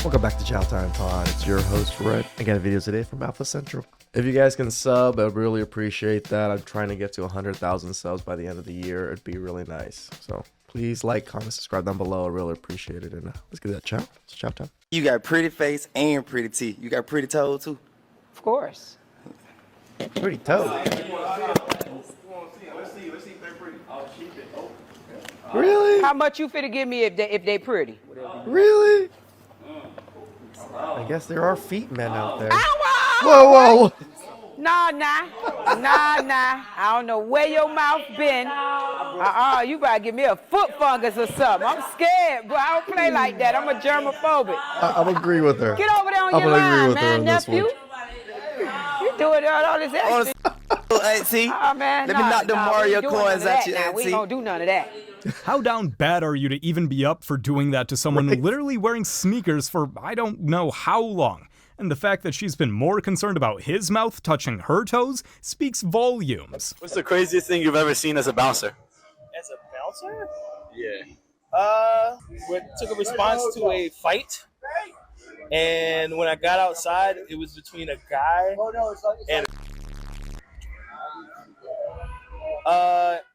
Welcome back to Chow Time Pod. It's your host, Red. I got a video today from Alpha Central. If you guys can sub, I'd really appreciate that. I'm trying to get to 100,000 subs by the end of the year. It'd be really nice. So please like, comment, subscribe down below. I really appreciate it. And let's get that chow. It's chow time. You got pretty face and pretty teeth. You got pretty toes too. Of course. Pretty toes. Really? How much you finna give me if they pretty? Really? I guess there are feet men out there. Ow! Whoa. Nah. I don't know where your mouth been. You better give me a foot fungus or something. I'm scared, but I don't play like that. I'm a germophobic. I'll agree with her. Get over there on your line, man, nephew. You doing all this extra. Hey, see? Oh, man, Let me knock the Mario coins at you, We ain't gonna do none of that. How down bad are you to even be up for doing that to someone literally wearing sneakers for I don't know how long? And the fact that she's been more concerned about his mouth touching her toes speaks volumes. What's the craziest thing you've ever seen as a bouncer? As a bouncer? Yeah. Took a response to a fight. And when I got outside, it was between a guy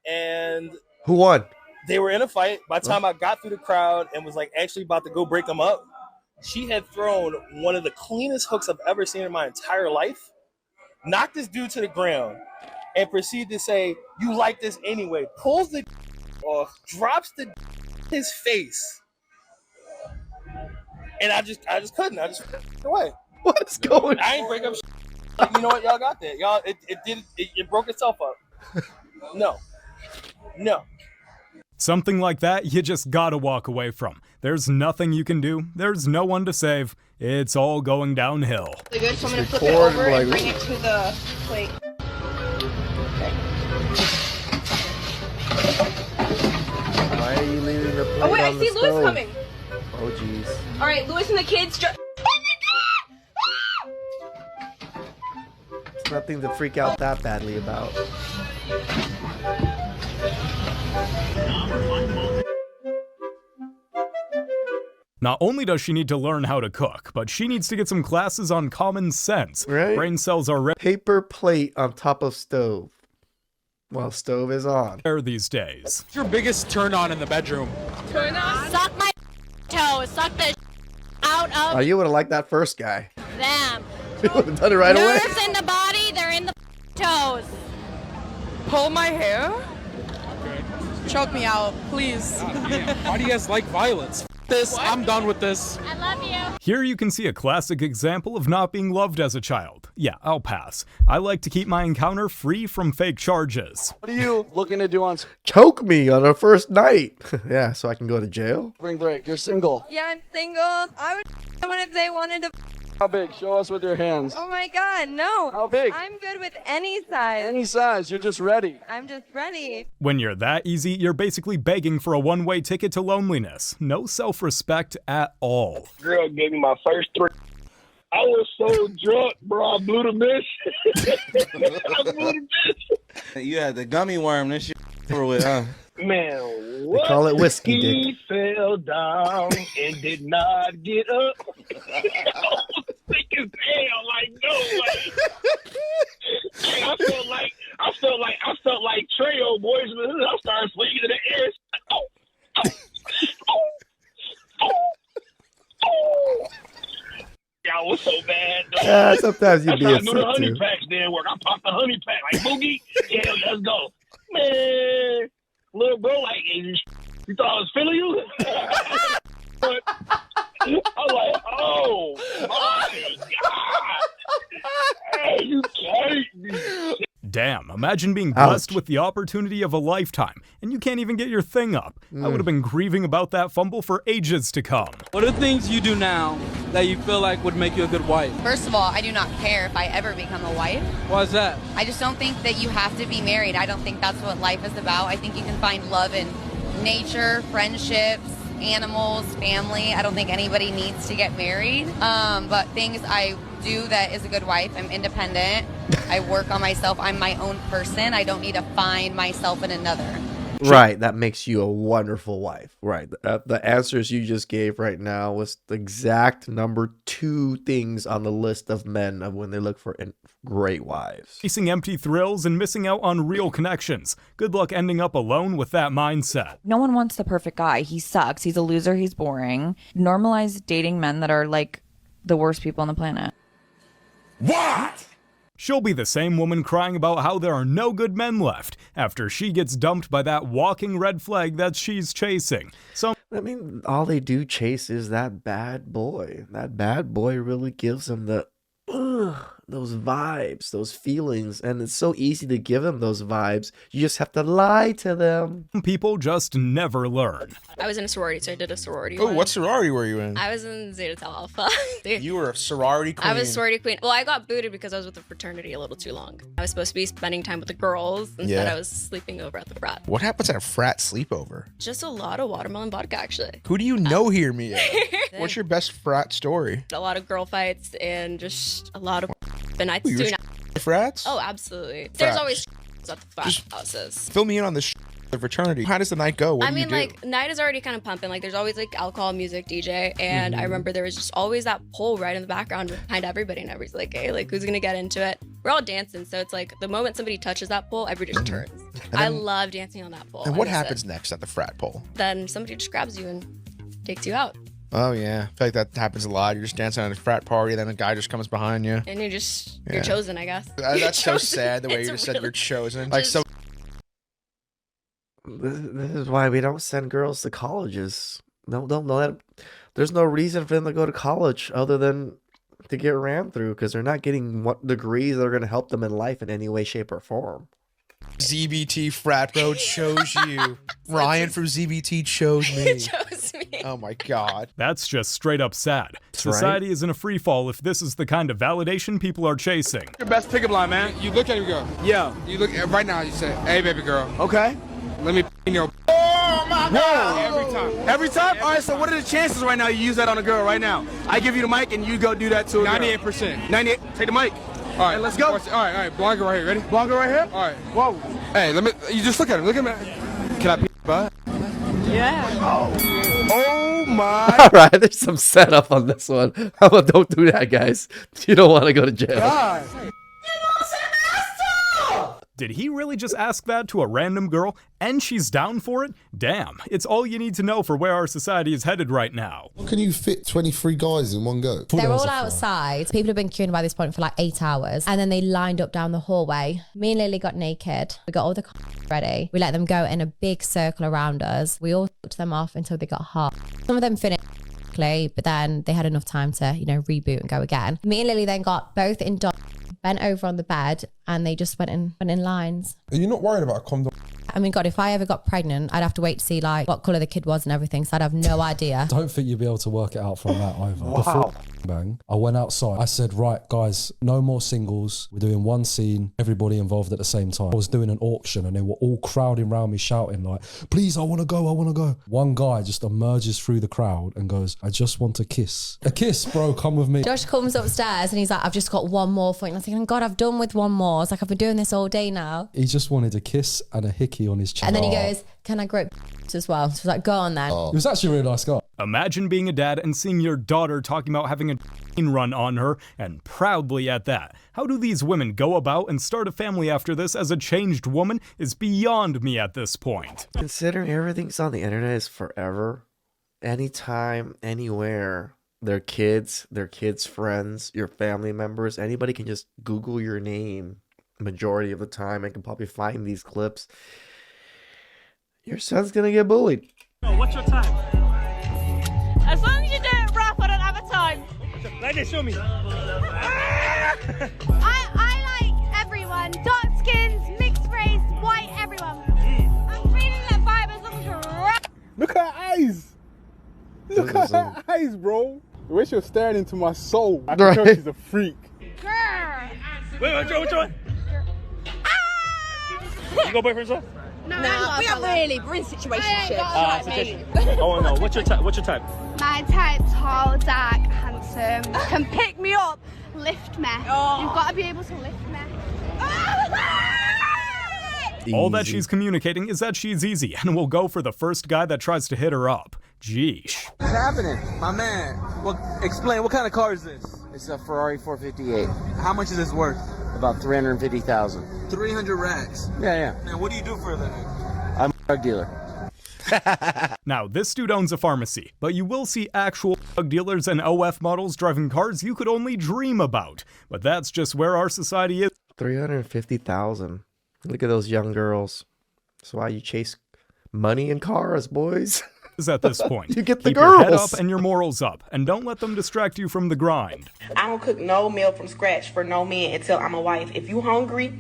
and Who won? they were in a fight. By the time I got through the crowd and was like actually about to go break them up, she had thrown one of the cleanest hooks I've ever seen in my entire life, knocked this dude to the ground, and proceeded to say, "You like this anyway." Pulls the off, drops the his face, and I just couldn't. I just away. What's going on? I ain't break up. Like, you know what? Y'all got that. Y'all, it broke itself up. No. Something like that you just gotta walk away from. There's nothing you can do. There's no one to save. It's all going downhill. Really good, so I'm gonna flip it over and bring it to the plate. Why are you leaving the plate Oh wait, I on the see Louis stove? coming. Oh, jeez. All right, Louis and the kids. It's nothing to freak out that badly about. Not only does she need to learn how to cook, but she needs to get some classes on common sense. Right. Brain cells are Paper plate on top of stove. While stove is on. rare these days. What's your biggest turn on in the bedroom? Turn on. Suck my toes. Suck the out of Oh, you would have liked that first guy. them. You would have done it right away. Nerves in the body, they're in the toes. Pull my hair? Choke me out, please. Why do you guys like violence? This, I'm done with this. I love you. Here you can see a classic example of not being loved as a child. Yeah, I'll pass. I like to keep my encounter free from fake charges. What are you looking to do on Choke me on our first night. Yeah, so I can go to jail. spring break? You're single. Yeah, I'm single. I would someone if they wanted to. How big? Show us with your hands. Oh my god, no. How big? I'm good with any size. Any size. You're just ready. I'm just ready. When you're that easy, you're basically begging for a one-way ticket to loneliness. No self-respect at all. Girl gave me my first three. I was so drunk, bro. I blew the bitch. I blew the bitch. You had the gummy worm this shit for with, huh? Man, They what? call it whiskey, He dick. fell down and did not get up. I was sick as hell. Like, no way. Hey, I felt like Trey, boys. I started swinging in the air. Oh. Yeah, I was so bad. Yeah, sometimes you That's be how I knew the upset honey too. packs didn't work. I popped the honey pack like Boogie. Yeah, let's go, man. Little bro, like you thought I was feeling you. But I was like, oh my god, hey, you can't be. Damn, imagine being Ouch. blessed with the opportunity of a lifetime, and you can't even get your thing up. I would have been grieving about that fumble for ages to come. What are things you do now that you feel like would make you a good wife? First of all, I do not care if I ever become a wife. Why is that? I just don't think that you have to be married. I don't think that's what life is about. I think you can find love in nature, friendships, animals, family. I don't think anybody needs to get married. But things I do that is a good wife. I'm independent. I work on myself. I'm my own person. I don't need to find myself in another. Right, that makes you a wonderful wife. Right, the answers you just gave right now was the exact number 2 things on the list of men of when they look for great wives. Chasing empty thrills and missing out on real connections. Good luck ending up alone with that mindset. No one wants the perfect guy. He sucks. He's a loser. He's boring. Normalize dating men that are like the worst people on the planet. What? She'll be the same woman crying about how there are no good men left after she gets dumped by that walking red flag that she's chasing. So, I mean, all they do chase is that bad boy. That bad boy really gives them those vibes, those feelings, and it's so easy to give them those vibes. You just have to lie to them. People just never learn. I was in a sorority, so I did a sorority. Oh, what sorority were you in? I was in Zeta Tau Alpha. You were a sorority queen? I was a sorority queen. Well, I got booted because I was with the fraternity a little too long. I was supposed to be spending time with the girls. Instead, I was sleeping over at the frat. What happens at a frat sleepover? Just a lot of watermelon vodka, actually. Who do you know here, Mia? What's your best frat story? A lot of girl fights and just a lot of and I You were frats? Oh, absolutely. Frats. There's always at the frat houses. Fill me in on the fraternity. How does the night go? What do you do? Like, night is already kind of pumping. Like, there's always, like, alcohol, music, DJ. And I remember there was just always that pole right in the background behind everybody. And everybody's like, hey, like, who's going to get into it? We're all dancing. So it's like the moment somebody touches that pole, everybody just turns. I love dancing on that pole. And what happens next at the frat pole? Then somebody just grabs you and takes you out. Oh, yeah. I feel like that happens a lot. You're just dancing at a frat party, then a guy just comes behind you. And you're chosen, I guess. That's so sad, the way you just said you're chosen. Like, so. This is why we don't send girls to colleges. There's no reason for them to go to college other than to get ran through, because they're not getting what degrees that are going to help them in life in any way, shape, or form. ZBT frat bro chose you. Ryan from ZBT chose me. chose me. Oh my god. That's just straight up sad. Society is in a free fall if this is the kind of validation people are chasing. Your best pickup line, man. You look at him, go. Yeah. You look right now. You say, "Hey, baby girl." Okay. Let me in your. Oh my god! Every time. Every time. All right. So what are the chances right now you use that on a girl right now? I give you the mic and you go do that to a 98%. 98. Take the mic. All right, let's go. All right. Blanca right here. Ready? Blanca right here? All right. Whoa. Hey, you just look at him. Look at him. Can I pee your butt? Yeah. Oh my. All right, there's some setup on this one. How about don't do that, guys? You don't want to go to jail. God. Did he really just ask that to a random girl, and she's down for it? Damn, it's all you need to know for where our society is headed right now. Can you fit 23 guys in one go? They're all outside. People have been queuing by this point for like 8 hours, and then they lined up down the hallway. Me and Lily got naked. We got all the ready. We let them go in a big circle around us. We all took them off until they got hot. Some of them finished, but then they had enough time to, reboot and go again. Me and Lily then got both in bent over on the bed, and they just went in lines. Are you not worried about a condom? I mean, God, if I ever got pregnant, I'd have to wait to see like what colour the kid was and everything, so I'd have no idea. I don't think you'd be able to work it out from that either. Wow. Before bang, I went outside. I said, right, guys, no more singles. We're doing one scene, everybody involved at the same time. I was doing an auction and they were all crowding around me shouting like, please, I want to go, I want to go. One guy just emerges through the crowd and goes, I just want a kiss. A kiss, bro, come with me. Josh comes upstairs and he's like, I've just got one more for you. And I'm thinking, God, I've done with one more. It's like, I've been doing this all day now. He just wanted a kiss and a hickey on his chin. And then he goes, can I grope as well? So I was like, go on then. He was actually a really nice guy. Imagine being a dad and seeing your daughter talking about having a run on her, and proudly at that. How do these women go about and start a family after this as a changed woman is beyond me at this point. Considering everything's on the internet is forever, anytime, anywhere, their kids, friends, your family members, anybody can just Google your name majority of the time and can probably find these clips. Your son's gonna get bullied. What's your time? As long as you do it rough, I don't have a time. Like this, show me. I like everyone. Dark skins, mixed race, white, everyone. I'm feeling that vibe as long as you're rough. Look at her eyes. Look at her eyes, bro. The way she was staring into my soul. I can tell she's a freak. Wait, which one? You got boyfriend, sir? No, we are really. We're in situationships. Oh no, what's your type? My type's tall, dark, handsome. Can pick me up, lift me. You've got to be able to lift me. All that she's communicating is that she's easy and will go for the first guy that tries to hit her up. Jeesh. What's happening? My man, explain, what kind of car is this? It's a Ferrari 458. How much is this worth? About 350,000. 300 racks. Yeah. Man, what do you do for a living? I'm a drug dealer. Now, this dude owns a pharmacy, but you will see actual drug dealers and OF models driving cars you could only dream about. But that's just where our society is. 350,000. Look at those young girls. That's why you chase money in cars, boys. At this point, you get the keep girls. Your head up and your morals up, and don't let them distract you from the grind. I don't cook no meal from scratch for no man until I'm a wife. If you hungry,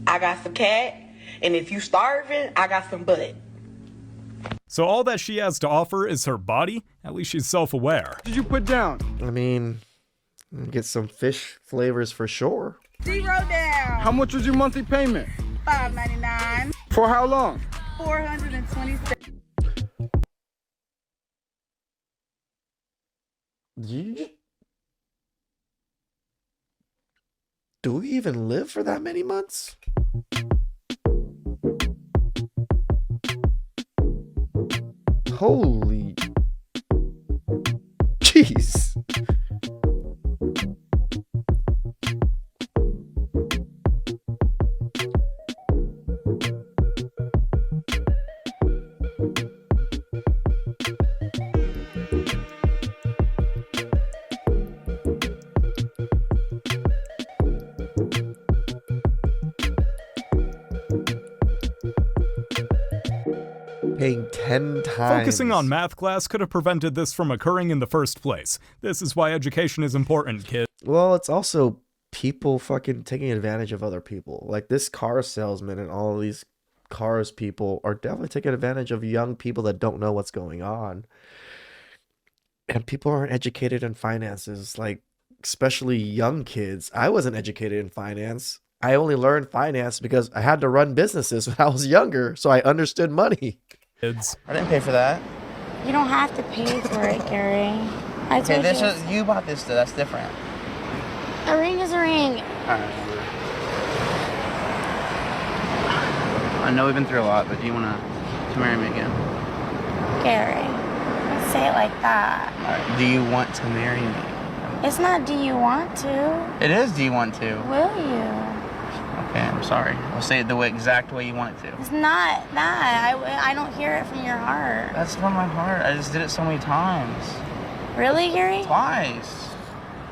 I got some cat, and if you starving, I got some butt. So all that she has to offer is her body. At least she's self-aware. What did you put down? I mean, get some fish flavors for sure. 0 down. How much was your monthly payment? $5.99. For how long? 426. Do we even live for that many months? Holy jeez. Paying 10 times. Focusing on math class could have prevented this from occurring in the first place. This is why education is important, kid. Well, it's also people fucking taking advantage of other people. Like this car salesman and all these cars people are definitely taking advantage of young people that don't know what's going on. And people aren't educated in finances, like especially young kids. I wasn't educated in finance. I only learned finance because I had to run businesses when I was younger, so I understood money. I didn't pay for that. You don't have to pay for it, Gary. Okay, you bought this though. That's different. A ring is a ring. Alright. I know we've been through a lot, but do you want to marry me again? Gary, don't say it like that. Alright. Do you want to marry me? It's not do you want to. It is do you want to? Will you? Okay, I'm sorry. I'll say it the exact way you want it to. It's not that. I don't hear it from your heart. That's from my heart. I just did it so many times. Really, Gary? Twice.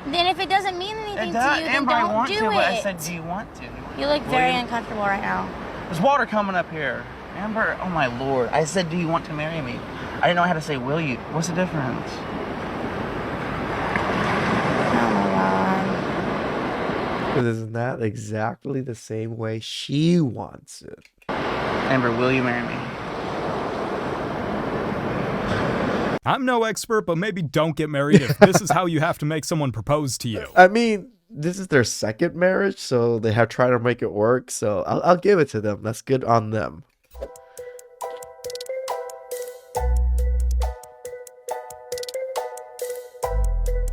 Then if it doesn't mean anything to you, then Amber, I don't want do to, it. but I said, do you want to? You look very uncomfortable right now. There's water coming up here. Amber, oh my lord. I said, do you want to marry me? I didn't know how to say, will you? What's the difference? Oh my God. Because isn't that exactly the same way she wants it? Amber, will you marry me? I'm no expert, but maybe don't get married if this is how you have to make someone propose to you. I mean, this is their second marriage, so they have tried to make it work. So I'll give it to them. That's good on them.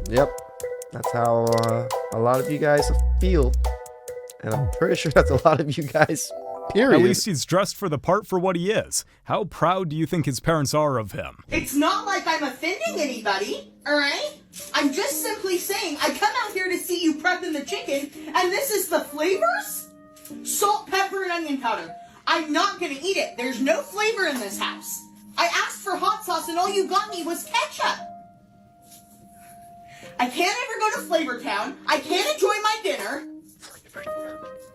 Yep, that's how a lot of you guys feel. And I'm pretty sure that's a lot of you guys, period. At least he's dressed for the part for what he is. How proud do you think his parents are of him? It's not like I'm offending anybody, alright? I'm just simply saying I come out here to see you prepping the chicken, and this is the flavors? Salt, pepper, and onion powder. I'm not gonna eat it. There's no flavor in this house. I asked for hot sauce, and all you got me was ketchup. I can't ever go to Flavor Town. I can't enjoy my dinner.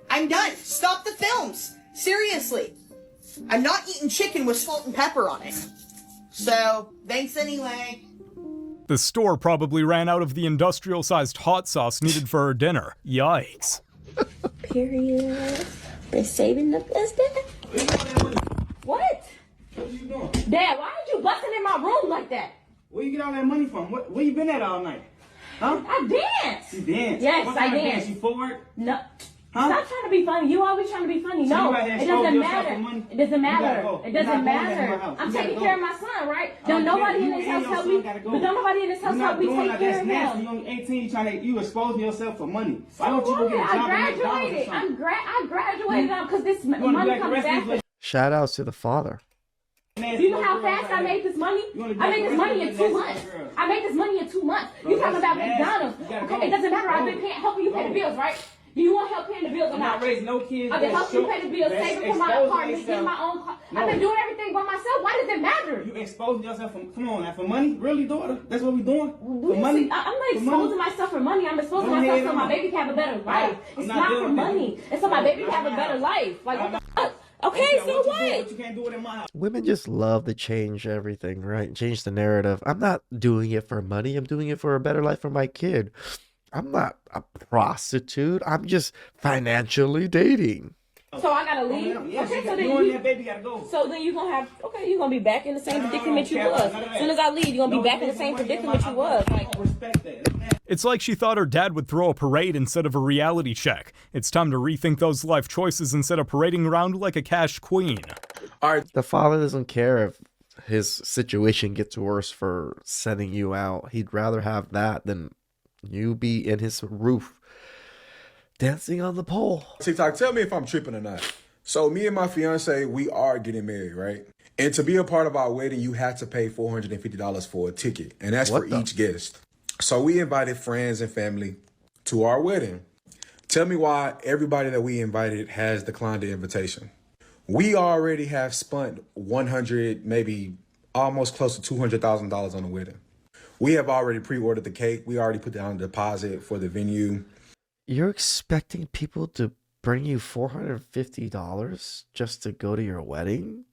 I'm done. Stop the films. Seriously. I'm not eating chicken with salt and pepper on it. So, thanks anyway. The store probably ran out of the industrial-sized hot sauce needed for her dinner. Yikes. Period. They're saving the business. What? What are you doing? Dad, why are you busting in my room like that? Where you get all that money from? Where you been at all night? Huh? I danced. You danced? Yes, what I kind of danced. dance? You forward? No. Stop trying to be funny. You always trying to be funny. So No, you out here it exposing doesn't yourself matter. for money? It doesn't You gotta matter. go. It You're doesn't not going to my matter. house. I'm You gotta taking go. care of my son, right? Don't nobody in this house help me. But don't nobody in this house help me take care of That's him. you only 18, you exposing yourself for money. So Why don't you go what? get a job I at McDonald's or graduated. something? I graduated because this You wanna be money like the comes rest of back. these Shout outs to the father. Do you know how fast I made this money? I made this money in 2 months. I made this money in 2 months. You talking about McDonald's? Okay, it doesn't matter. I've been helping you pay the bills, right? Do you want help paying the bills or I'm not? not raising no kids. I've been helping you pay the bills, saving for my apartment, getting my own car. I've been doing everything by myself. Why does it matter? You exposing yourself come on now, for money? Really, daughter? That's what we doing? Do For you money? see? I'm not For exposing money? myself for money. I'm exposing Go myself ahead so my on. baby can have a better life. I'm It's not not dealing for with money. that. It's so my baby can have a Not better my life. Like, what the fuck? Okay, Okay, so what you what? doing, but you can't do it in my house. Women just love to change everything, right? Change the narrative. I'm not doing it for money. I'm doing it for a better life for my kid. I'm not a prostitute. I'm just financially dating. So I gotta leave. Yes, Okay, you so got- then you and you. that baby gotta go. So then you gonna have. Okay, you gonna be back in the same predicament you Cap, was. none of As soon as I leave, you gonna be back in the same predicament you was. Like. Respect that. It's like she thought her dad would throw a parade instead of a reality check. It's time to rethink those life choices instead of parading around like a cash queen. The father doesn't care if his situation gets worse for sending you out. He'd rather have that than you be in his roof dancing on the pole. TikTok, tell me if I'm tripping or not. So me and my fiance, we are getting married, right? And to be a part of our wedding, you had to pay $450 for a ticket, and that's for each guest. So we invited friends and family to our wedding. Tell me why everybody that we invited has declined the invitation. We already have spent 100, maybe almost close to $200,000 on the wedding. We have already pre-ordered the cake. We already put down a deposit for the venue. You're expecting people to bring you $450 just to go to your wedding?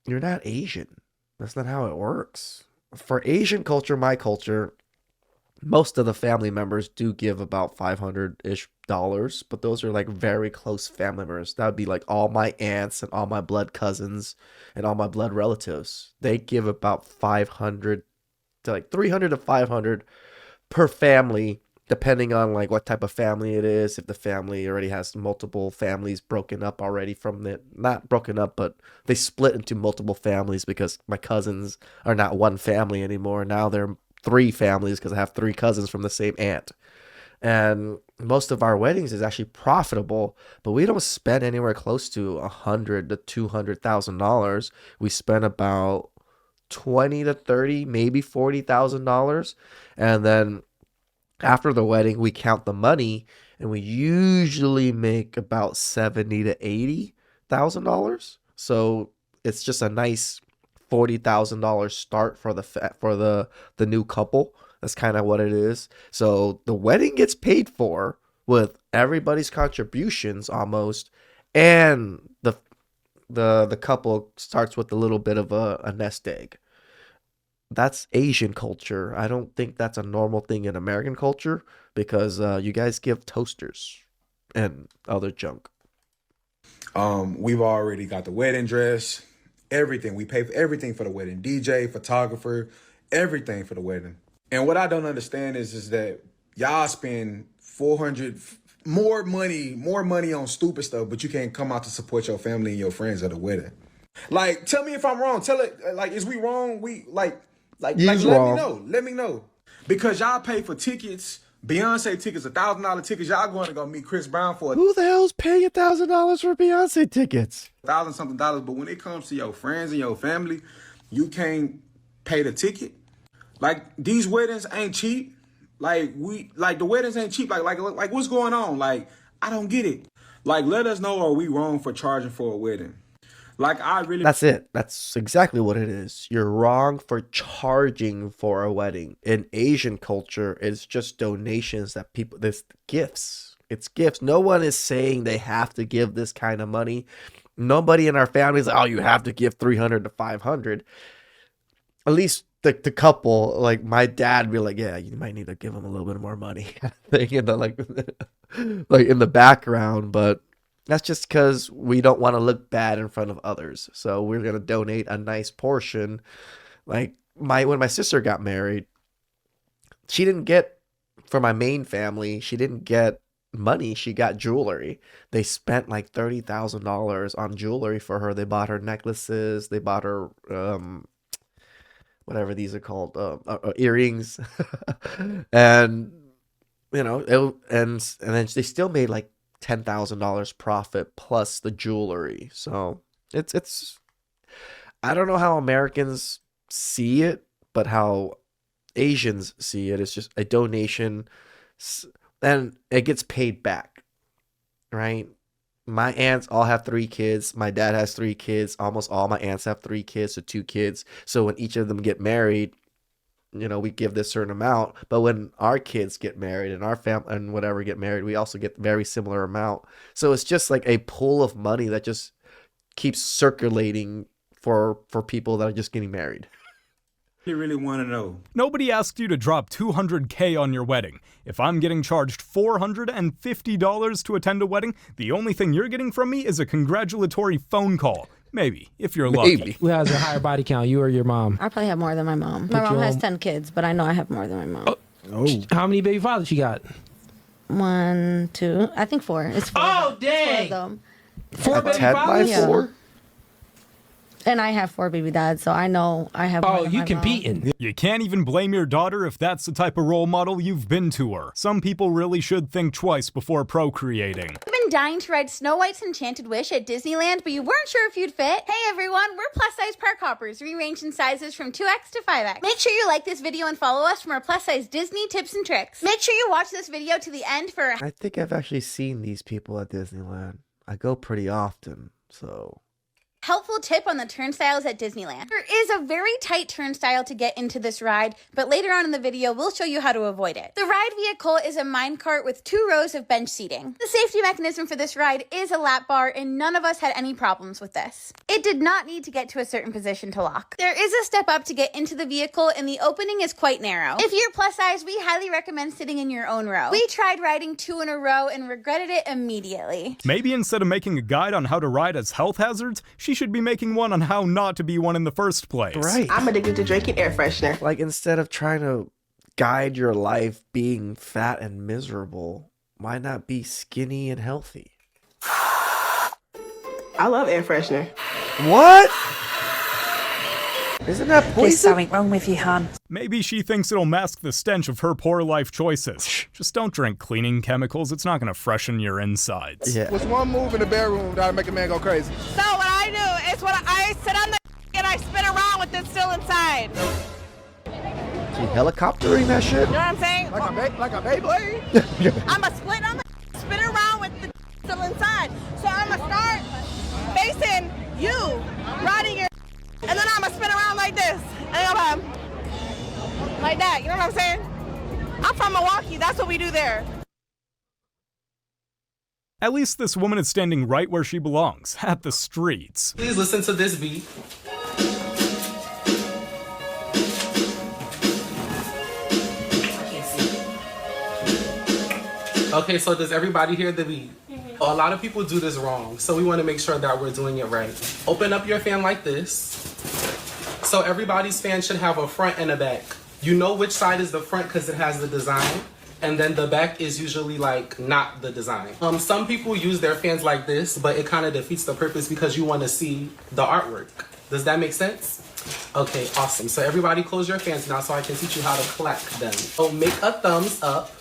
You're not Asian. That's not how it works. For Asian culture, my culture, most of the family members do give about $500-ish, but those are like very close family members. That would be like all my aunts and all my blood cousins and all my blood relatives. They give about 500 to like 300 to 500 per family, depending on like what type of family it is. If the family already has multiple families broken up already from it, not broken up, but they split into multiple families because my cousins are not one family anymore. Now they're 3 families because I have 3 cousins from the same aunt. And most of our weddings is actually profitable, but we don't spend anywhere close to $100,000 to $200,000. We spend about 20 to 30, maybe $40,000, and then after the wedding, we count the money, and we usually make about $70,000 to $80,000. So it's just a nice $40,000 start for the new couple. That's kind of what it is. So the wedding gets paid for with everybody's contributions almost, and the couple starts with a little bit of a nest egg. That's Asian culture. I don't think that's a normal thing in American culture because you guys give toasters and other junk. We've already got the wedding dress, everything. We pay for everything for the wedding. DJ, photographer, everything for the wedding. And what I don't understand is that y'all spend more money on stupid stuff, but you can't come out to support your family and your friends at a wedding. Like, tell me if I'm wrong. Tell it, like, is we wrong? Let me know. Because y'all pay for tickets, Beyonce tickets, $1,000 tickets. Y'all going to go meet Chris Brown for Who the hell's paying $1,000 for Beyonce tickets? $1,000-something. But when it comes to your friends and your family, you can't pay the ticket. Like, these weddings ain't cheap. The weddings ain't cheap. Like what's going on? Like, I don't get it. Like, let us know, are we wrong for charging for a wedding? That's it. That's exactly what it is. You're wrong for charging for a wedding. In Asian culture, it's just donations that people, there's gifts. It's gifts. No one is saying they have to give this kind of money. Nobody in our family is like, oh, you have to give 300 to 500. At least the couple, like my dad, be like, yeah, you might need to give them a little bit more money. Thing in the like in the background, but that's just because we don't want to look bad in front of others. So we're gonna donate a nice portion. Like when my sister got married, she didn't get, for my main family, she didn't get money, she got jewelry. They spent like $30,000 on jewelry for her. They bought her necklaces. They bought her whatever these are called, earrings, and and then they still made like $10,000 profit plus the jewelry. So it's I don't know how Americans see it, but how Asians see it. It's just a donation, and it gets paid back, right? My aunts all have 3 kids. My dad has 3 kids. Almost all my aunts have 3 kids, so 2 kids. So when each of them get married, we give this certain amount. But when our kids get married and our family and whatever get married, we also get very similar amount. So it's just like a pool of money that just keeps circulating for people that are just getting married. You really want to know. Nobody asked you to drop $200K on your wedding. If I'm getting charged $450 to attend a wedding, the only thing you're getting from me is a congratulatory phone call. Maybe, if you're lucky. Who has a higher body count, you or your mom? I probably have more than my mom. My mom has 10 kids, but I know I have more than my mom. Oh. How many baby fathers you got? 1, 2, I think 4. It's 4. Oh, dang! 4 of them. 4 baby fathers? Yeah. 4? And I have 4 baby dads, so I know I have more than my mom. You can't even blame your daughter if that's the type of role model you've been to her. Some people really should think twice before procreating. You've been dying to ride Snow White's Enchanted Wish at Disneyland, but you weren't sure if you'd fit? Hey everyone, we're plus-size park hoppers, rearranged in sizes from 2X to 5X. Make sure you like this video and follow us for our plus-size Disney tips and tricks. Make sure you watch this video to the end for... I think I've actually seen these people at Disneyland. I go pretty often, so... helpful tip on the turnstiles at Disneyland. There is a very tight turnstile to get into this ride, but later on in the video, we'll show you how to avoid it. The ride vehicle is a minecart with 2 rows of bench seating. The safety mechanism for this ride is a lap bar, and none of us had any problems with this. It did not need to get to a certain position to lock. There is a step up to get into the vehicle, and the opening is quite narrow. If you're plus size, we highly recommend sitting in your own row. We tried riding 2 in a row and regretted it immediately. Maybe instead of making a guide on how to ride as health hazards, she should be making one on how not to be one in the first place. Right. I'm addicted to drinking air freshener. Like, instead of trying to guide your life being fat and miserable, why not be skinny and healthy? I love air freshener. What? Isn't that poison? There's something wrong with you, hon. Maybe she thinks it'll mask the stench of her poor life choices. Just don't drink cleaning chemicals. It's not going to freshen your insides. Yeah. What's one move in the bedroom that'll make a man go crazy? So what I do is when I sit on the and I spin around with it still inside. She helicoptering that shit? You know what I'm saying? Like a Beyblade? I'm a split on the spin around with the still inside. So I'm gonna start facing you, riding your and then I'm gonna spin around like this. And I'm like that. You know what I'm saying? I'm from Milwaukee. That's what we do there. At least this woman is standing right where she belongs, at the streets. Please listen to this beat. Okay, so does everybody hear the beat? A lot of people do this wrong, so we want to make sure that we're doing it right. Open up your fan like this. So everybody's fan should have a front and a back. You know which side is the front because it has the design, and then the back is usually like not the design. Some people use their fans like this, but it kind of defeats the purpose because you want to see the artwork. Does that make sense? Okay, awesome. So everybody close your fans now so I can teach you how to clap them. So make a thumbs up.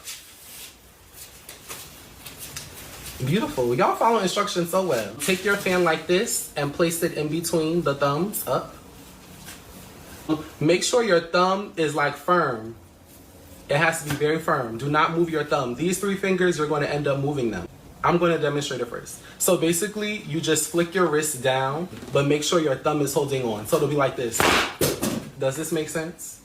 Beautiful. Y'all follow instructions so well. Take your fan like this and place it in between the thumbs up. Make sure your thumb is like firm. It has to be very firm. Do not move your thumb. These 3 fingers, you're going to end up moving them. I'm going to demonstrate it first. So basically, you just flick your wrist down, but make sure your thumb is holding on. So it'll be like this. Does this make sense?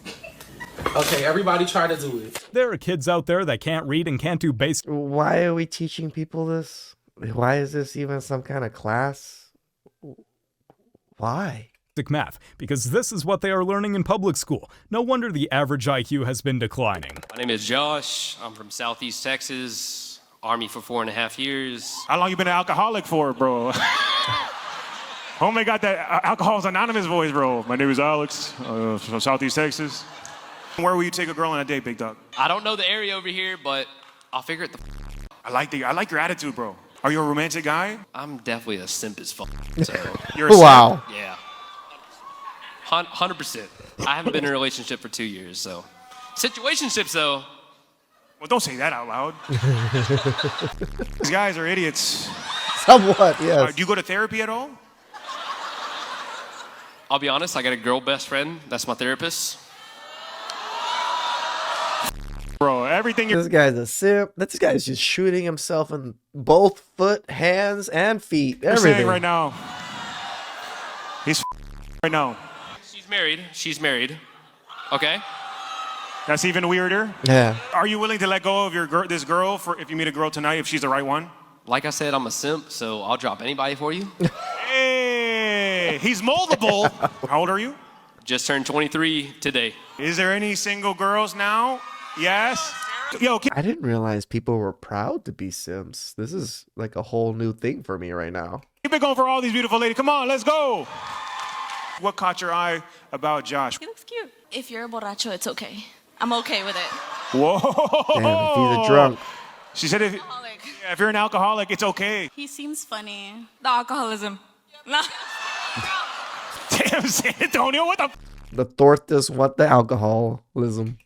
Okay, everybody try to do it. There are kids out there that can't read and can't do basic. Why are we teaching people this? Why is this even some kind of class? Why? Math, because this is what they are learning in public school. No wonder the average IQ has been declining. My name is Josh. I'm from Southeast Texas. Army for 4.5 years. How long you been an alcoholic for, bro? Homie got that Alcoholics Anonymous voice, bro. My name is Alex, from Southeast Texas. Where will you take a girl on a date, big dog? I don't know the area over here, but I'll figure it I like your attitude, bro. Are you a romantic guy? I'm definitely a simp as fuck. So. You're a simp? Wow. Yeah. 100%. I haven't been in a relationship for 2 years, so. Situationships, though. Well, don't say that out loud. These guys are idiots. Somewhat, yes. Do you go to therapy at all? I'll be honest, I got a girl best friend. That's my therapist. Bro, everything This guy's a simp. This guy's just shooting himself in both foot, hands, and feet. you're Everything. saying right now. He's right now. She's married. Okay? That's even weirder. Yeah. Are you willing to let go of this girl for if you meet a girl tonight if she's the right one? Like I said, I'm a simp, so I'll drop anybody for you. Hey, he's moldable. How old are you? Just turned 23 today. Is there any single girls now? Yes. Yo, I didn't realize people were proud to be simps. This is like a whole new thing for me right now. keep it going for all these beautiful ladies. Come on, let's go. What caught your eye about Josh? He looks cute. If you're a borracho, it's okay. I'm okay with it. Whoa. Damn, if he's a drunk. She said if you're an alcoholic, it's okay. He seems funny. The alcoholism. No. Damn, San Antonio, what the The tortas want the alcoholism.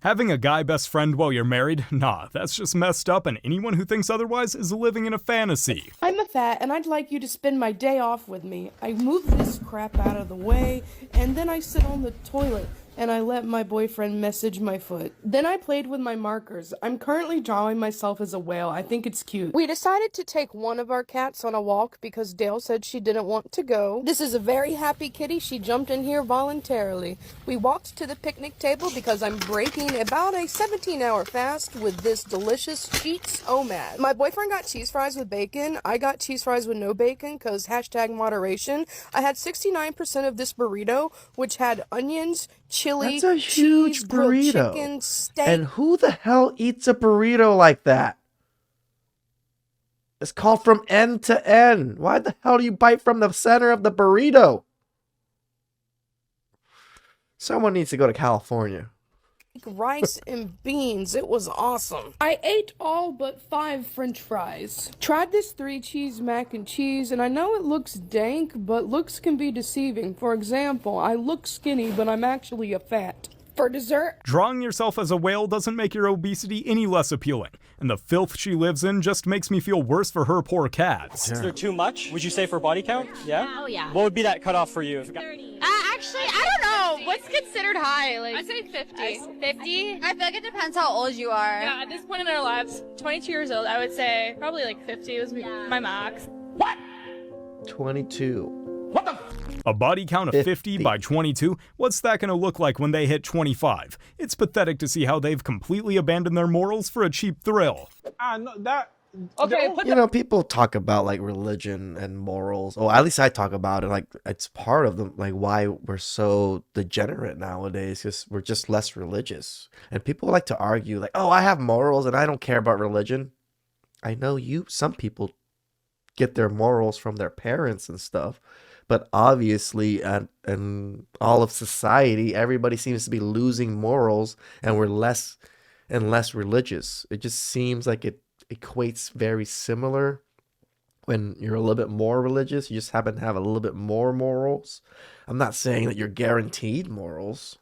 Having a guy best friend while you're married? Nah, that's just messed up, and anyone who thinks otherwise is living in a fantasy. I'm a fat, and I'd like you to spend my day off with me. I move this crap out of the way, and then I sit on the toilet, and I let my boyfriend message my foot. Then I played with my markers. I'm currently drawing myself as a whale. I think it's cute. We decided to take one of our cats on a walk because Dale said she didn't want to go. This is a very happy kitty. She jumped in here voluntarily. We walked to the picnic table because I'm breaking about a 17-hour fast with this delicious Cheats OMAD. My boyfriend got cheese fries with bacon. I got cheese fries with no bacon because #moderation. I had 69% of this burrito, which had onions, chili, That's a huge cheese, grilled burrito. chicken, steak. And who the hell eats a burrito like that? It's called from end to end. Why the hell do you bite from the center of the burrito? Someone needs to go to California. Rice and beans. It was awesome. I ate all but 5 French fries. Tried this 3-cheese mac and cheese, and I know it looks dank, but looks can be deceiving. For example, I look skinny, but I'm actually a fat. For dessert, Drawing yourself as a whale doesn't make your obesity any less appealing, and the filth she lives in just makes me feel worse for her poor cats. Is there too much, would you say, for body count? Yeah? Oh, yeah. What would be that cutoff for you? 30. Actually, I don't know. What's considered high? Like, I'd say 50. 50? I feel like it depends how old you are. Yeah, at this point in our lives, 22 years old, I would say probably like 50 was my max. 22. A body count of 50 by 22? What's that gonna look like when they hit 25? It's pathetic to see how they've completely abandoned their morals for a cheap thrill. No, that. okay, You know, people talk about like religion and morals. Oh, at least I talk about it. Like it's part of them. Like why we're so degenerate nowadays. Because we're just less religious. And people like to argue like, "Oh, I have morals and I don't care about religion." I know some people get their morals from their parents and stuff. But obviously, in all of society, everybody seems to be losing morals, and we're less and less religious. It just seems like it equates very similar. When you're a little bit more religious, you just happen to have a little bit more morals. I'm not saying that you're guaranteed morals.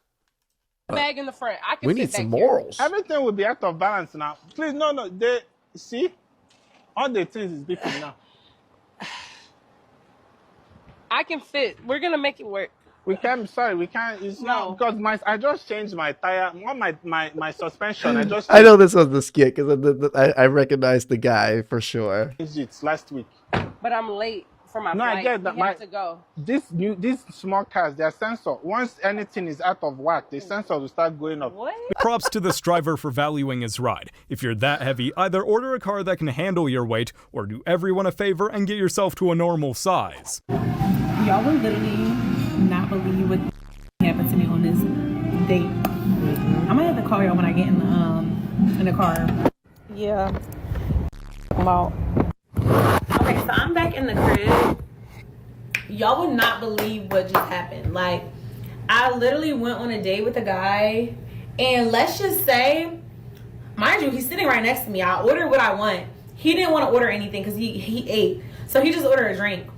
bag in the front. I can We sit need some back here. morals. Everything will be out of balance now. Please, no. They see, all the things is different now. I can fit. We're gonna make it work. We can't. Sorry, we can't. It's not because I just changed my tire. My suspension. I just. I know this was the skit because I recognized the guy for sure. Changed it last week. But I'm late for my No, flight. I get that. We have to go. These small cars, their sensor. Once anything is out of whack, the sensor will start going up. What? Props to this driver for valuing his ride. If you're that heavy, either order a car that can handle your weight, or do everyone a favor and get yourself to a normal size. Y'all will literally not believe what happened to me on this date. I'm gonna have to call y'all when I get in the car. Yeah. I'm out. Okay, so I'm back in the crib. Y'all would not believe what just happened. Like, I literally went on a date with a guy, and let's just say Mind you, he's sitting right next to me. I ordered what I want. He didn't want to order anything because he ate. So he just ordered a drink.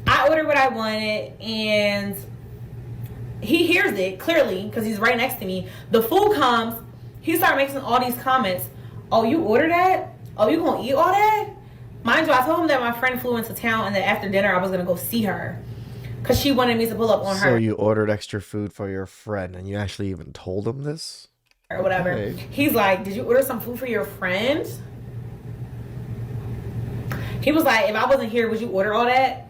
I ordered what I wanted, and he hears it clearly because he's right next to me. The food comes. He started making all these comments. Oh, you ordered that? Oh, you gonna eat all that? Mind you, I told him that my friend flew into town and that after dinner I was gonna go see her because she wanted me to pull up on her. So you ordered extra food for your friend, and you actually even told him this? Or whatever. Okay. He's like, did you order some food for your friend? He was like, if I wasn't here, would you order all that?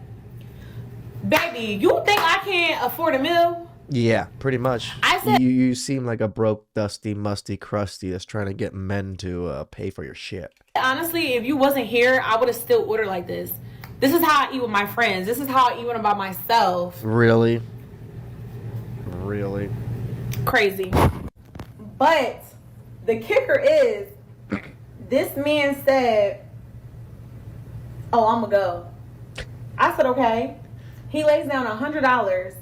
Baby, you think I can't afford a meal? Yeah, pretty much. I said- you seem like a broke, dusty, musty, crusty that's trying to get men to pay for your shit. Honestly, if you wasn't here, I would have still ordered like this. This is how I eat with my friends. This is how I eat when I'm by myself. Really? Really? Crazy. But the kicker is, this man said, oh, I'm gonna go. I said, okay. He lays down $100,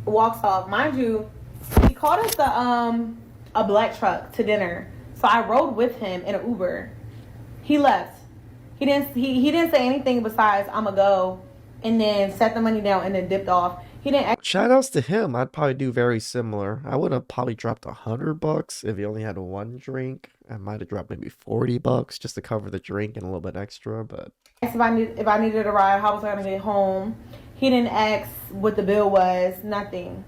walks off. Mind you, he called us a black truck to dinner. So I rode with him in an Uber. He left. He didn't say anything besides I'm gonna go, and then set the money down and then dipped off. He didn't. Shout outs to him. I'd probably do very similar. I would have probably dropped $100 if he only had one drink. I might have dropped maybe $40 just to cover the drink and a little bit extra, but Asked if I needed a ride, how was I gonna get home? He didn't ask what the bill was, nothing.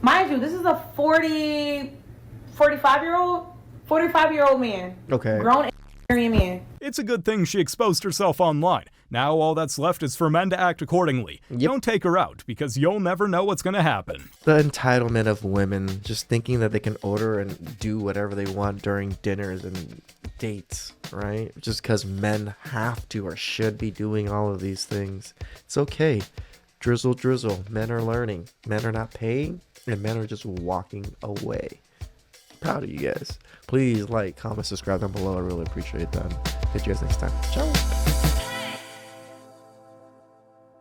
Mind you, this is a 45-year-old man. Okay. Grown man. It's a good thing she exposed herself online. Now all that's left is for men to act accordingly. Don't take her out, because you'll never know what's gonna happen. the entitlement of women just thinking that they can order and do whatever they want during dinners and dates, right? Just because men have to or should be doing all of these things. It's okay. Drizzle, drizzle. Men are learning. Men are not paying, and men are just walking away. Proud of you guys. Please like, comment, subscribe down below. I really appreciate that. Catch you guys next time. Ciao.